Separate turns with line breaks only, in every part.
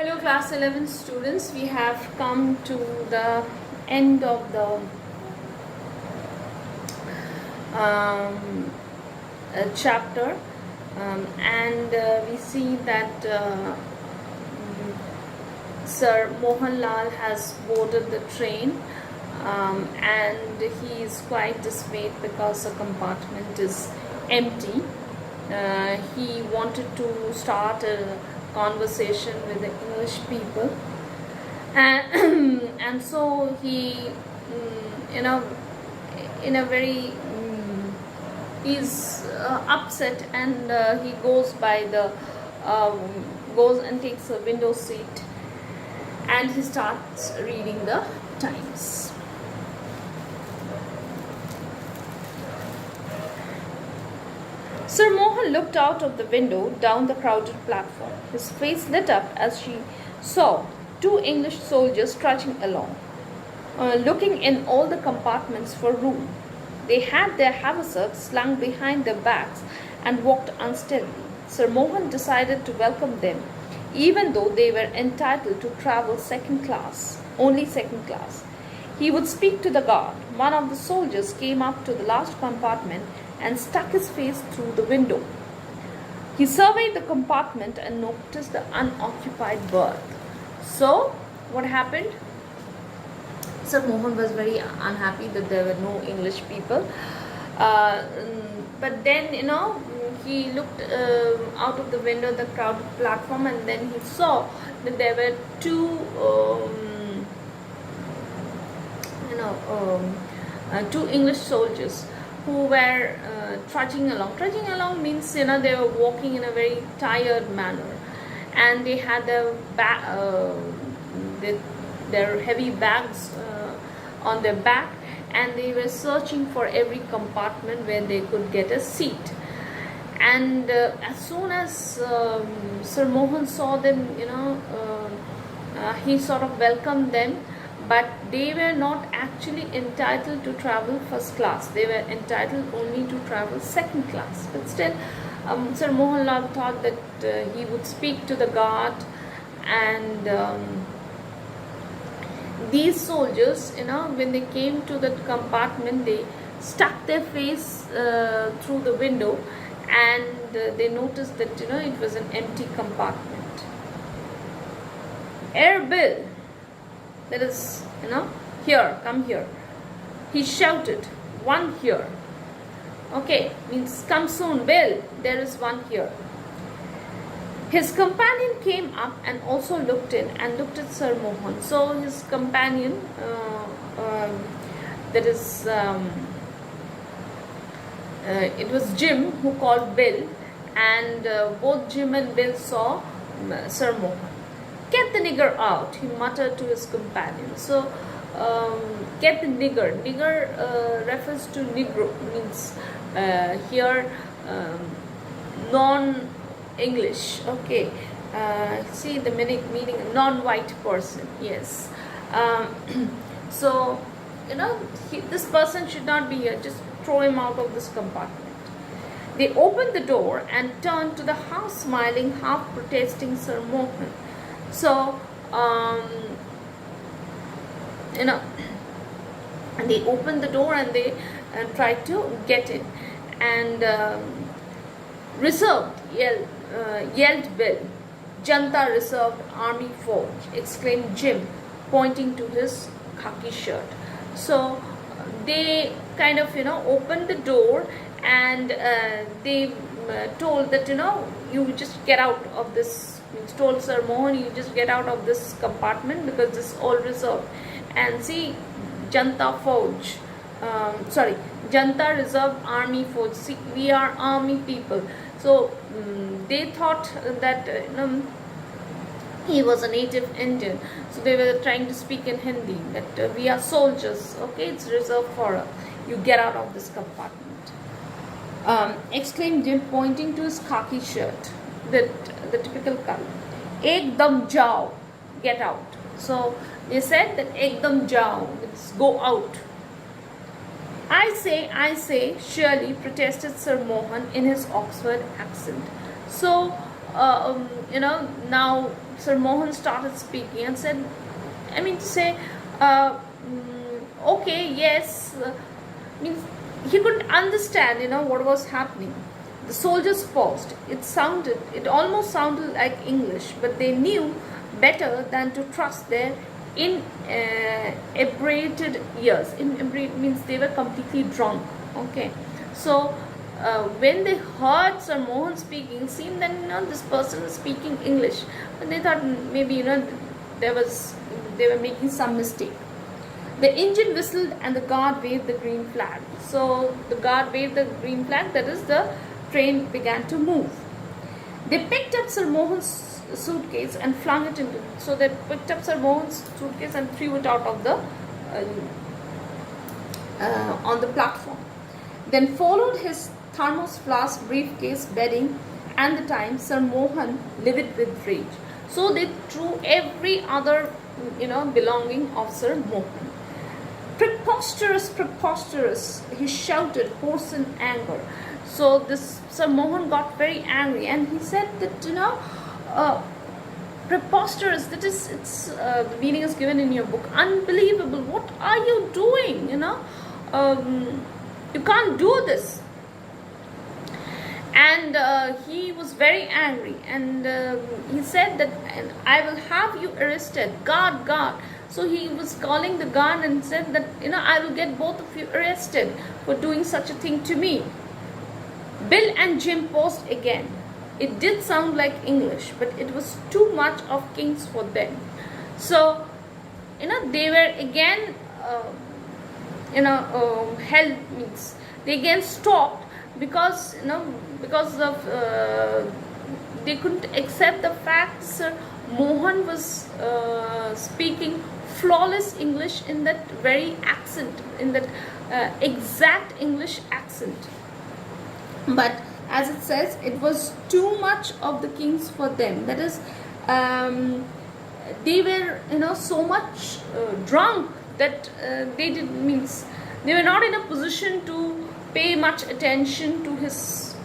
Hello class 11 students, we have come to the end of the chapter and we see that Sir Mohanlal has boarded the train and he is quite dismayed because the compartment is empty. He wanted to start a conversation with the English people, and and so he in a very he's upset, and he goes by the goes and takes a window seat and he starts reading the Times. Sir Mohan looked out of the window down the crowded platform. His face lit up as she saw two English soldiers trudging along, looking in all the compartments for room. They had their haversacks slung behind their backs and walked unsteadily. Sir Mohan decided to welcome them, even though they were entitled to travel second class, only second class. He would speak to the guard. One of the soldiers came up to the last compartment and stuck his face through the window. He surveyed the compartment and noticed the unoccupied berth. So, what happened? Sir Mohan was very unhappy that there were no English people. But then, he looked out of the window, the crowded platform, and then he saw that there were two two English soldiers who were trudging along. Trudging along means they were walking in a very tired manner, and they had their heavy bags on their back, and they were searching for every compartment where they could get a seat. And as soon as Sir Mohan saw them, he sort of welcomed them. But they were not actually entitled to travel first class. They were entitled only to travel second class. But still, Sir Mohanlal thought that he would speak to the guard, and these soldiers, when they came to that compartment, they stuck their face through the window, and they noticed that it was an empty compartment. Air Bill. That is, here, come here. He shouted, one here. Okay, means come soon, Bill. There is one here. His companion came up and also looked in and looked at Sir Mohan. So his companion, that is, it was Jim who called Bill, and both Jim and Bill saw Sir Mohan. Get the nigger out, he muttered to his companion. So, get the nigger. Nigger refers to Negro, means here non-English. Okay, see the meaning, non-white person. Yes. So, this person should not be here. Just throw him out of this compartment. They opened the door and turned to the half-smiling, half-protesting Sir Mohan. So, they opened the door and they tried to get in. And reserved, yelled Bill. Janta reserved army force, exclaimed Jim, pointing to his khaki shirt. So, they kind of, opened the door, and they told that, you just get out of this. Told Sir Mohan, you just get out of this compartment because this is all reserved. And see, Janta Fauj, Janta Reserve Army Fauj. See, we are army people. So they thought that he was a native Indian. So they were trying to speak in Hindi that we are soldiers. Okay, it's reserved for us. You get out of this compartment. Exclaimed Jim, pointing to his khaki shirt. The typical color. Ekdam jao, get out. So they said that ekdam jao, means go out. I say, surely, protested Sir Mohan in his Oxford accent. So, now Sir Mohan started speaking and said, I mean to say, okay, yes, means he couldn't understand, what was happening. The soldiers paused. It almost sounded like English, but they knew better than to trust their inebriated ears. Inebriated means they were completely drunk. Okay, so when they heard Sir Mohan speaking, it seemed that this person was speaking English, but they thought maybe they were making some mistake. The engine whistled and the guard waved the green flag. So the guard waved the green flag, that is, the train began to move. They picked up Sir Mohan's suitcase and flung it into. So they picked up Sir Mohan's suitcase and threw it out of the on the platform. Then followed his thermos flask, briefcase, bedding, and the time. Sir Mohan livid with rage. So they threw every other belonging of Sir Mohan. Preposterous, preposterous, he shouted, hoarse in anger. So this Sir Mohan got very angry and he said that, preposterous, that is, the meaning is given in your book, unbelievable, what are you doing, you can't do this. And he was very angry and he said that, I will have you arrested, guard, guard. So he was calling the guard and said that, I will get both of you arrested for doing such a thing to me. Bill and Jim paused again. It did sound like English, but it was too much of King's for them. So, they were again, held, means they again stopped because, because of, they couldn't accept the fact Sir Mohan was speaking flawless English in that very accent, in that exact English accent. But as it says, it was too much of the King's for them. That is, they were so much drunk that they were not in a position to pay much attention to his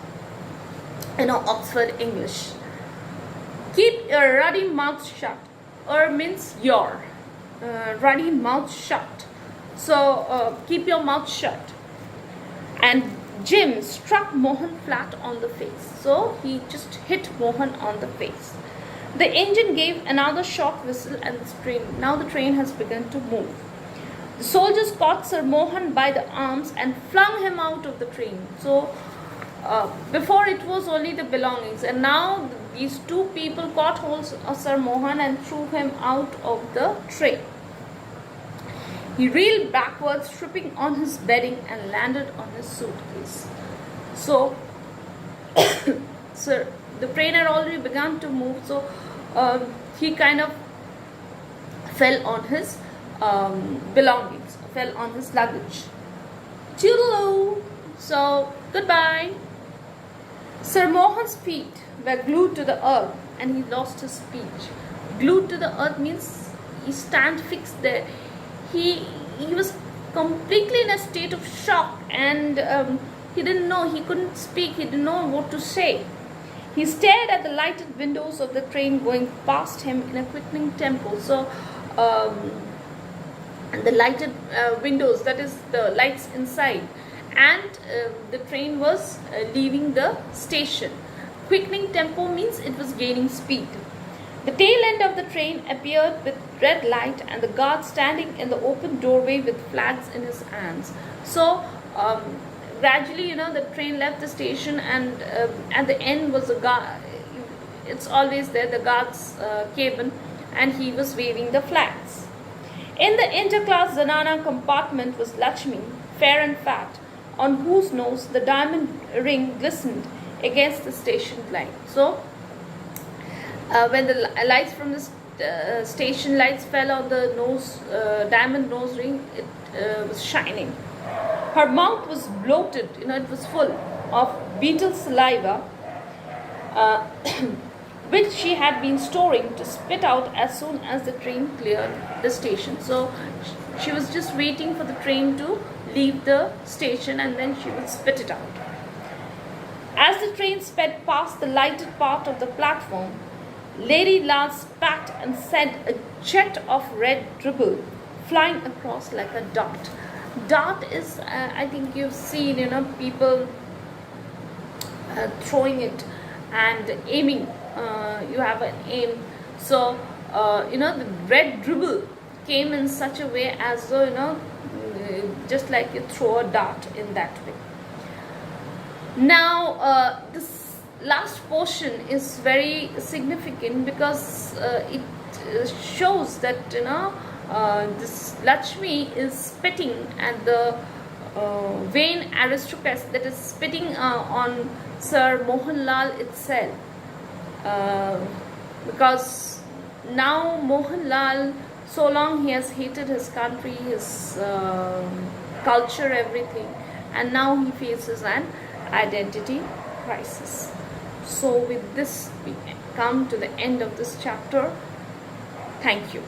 Oxford English. Keep your ruddy mouth shut. Means your ruddy mouth shut. So keep your mouth shut. And Jim struck Mohan flat on the face. So he just hit Mohan on the face. The engine gave another short whistle and the train has begun to move. The soldiers caught Sir Mohan by the arms and flung him out of the train. So before it was only the belongings, and now these two people caught hold of Sir Mohan and threw him out of the train. He reeled backwards, tripping on his bedding, and landed on his suitcase. So, sir, the train had already begun to move, so he kind of fell on his belongings, fell on his luggage. Toodaloo! So, goodbye. Sir Mohan's feet were glued to the earth and he lost his speech. Glued to the earth means he stand fixed there. He was completely in a state of shock and he didn't know, he couldn't speak, he didn't know what to say. He stared at the lighted windows of the train going past him in a quickening tempo. So the lighted windows, that is the lights inside, and the train was leaving the station. Quickening tempo means it was gaining speed. The tail end of the train appeared with red light and the guard standing in the open doorway with flags in his hands. So gradually, the train left the station and at the end was a guard. It's always there, the guard's cabin, and he was waving the flags. In the interclass Zanana compartment was Lakshmi, fair and fat, on whose nose the diamond ring glistened against the station light. So when the lights from the station lights fell on the diamond nose ring, it was shining. Her mouth was bloated, it was full of beetle saliva, which she had been storing to spit out as soon as the train cleared the station. So she was just waiting for the train to leave the station and then she would spit it out. As the train sped past the lighted part of the platform, Lady Lal spat and sent a jet of red dribble flying across like a dart. Dart is, I think you've seen, people throwing it and aiming. You have an aim. So, the red dribble came in such a way as though, just like you throw a dart in that way. Now, this last portion is very significant because it shows that this Lakshmi is spitting at the vain aristocrats, that is spitting on Sir Mohanlal itself, because now Mohanlal, so long he has hated his country, his culture, everything, and now he faces an identity crisis. So with this we come to the end of this chapter. Thank you.